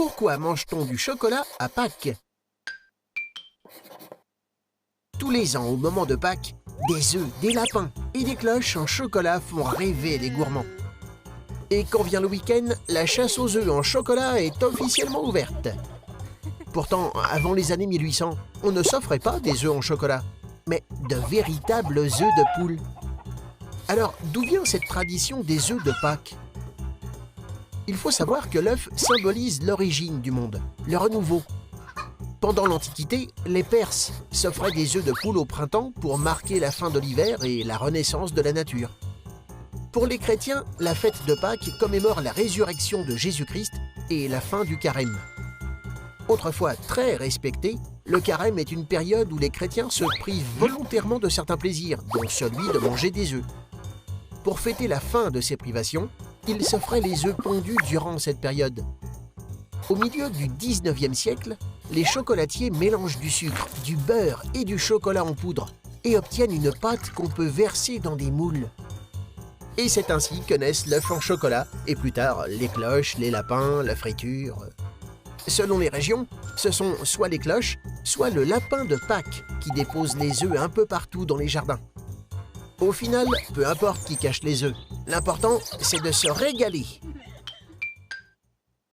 Pourquoi mange-t-on du chocolat à Pâques? Tous les ans, au moment de Pâques, des œufs, des lapins et des cloches en chocolat font rêver les gourmands. Et quand vient le week-end, la chasse aux œufs en chocolat est officiellement ouverte. Pourtant, avant les années 1800, on ne s'offrait pas des œufs en chocolat, mais de véritables œufs de poule. Alors, d'où vient cette tradition des œufs de Pâques? Il faut savoir que l'œuf symbolise l'origine du monde, le renouveau. Pendant l'Antiquité, les Perses s'offraient des œufs de poule au printemps pour marquer la fin de l'hiver et la renaissance de la nature. Pour les chrétiens, la fête de Pâques commémore la résurrection de Jésus-Christ et la fin du carême. Autrefois très respecté, le carême est une période où les chrétiens se privent volontairement de certains plaisirs, dont celui de manger des œufs. Pour fêter la fin de ces privations, ils s'offraient les œufs pondus durant cette période. Au milieu du 19e siècle, les chocolatiers mélangent du sucre, du beurre et du chocolat en poudre et obtiennent une pâte qu'on peut verser dans des moules. Et c'est ainsi que naissent l'œuf en chocolat et plus tard les cloches, les lapins, la friture. Selon les régions, ce sont soit les cloches, soit le lapin de Pâques qui dépose les œufs un peu partout dans les jardins. Au final, peu importe qui cache les œufs, l'important c'est de se régaler.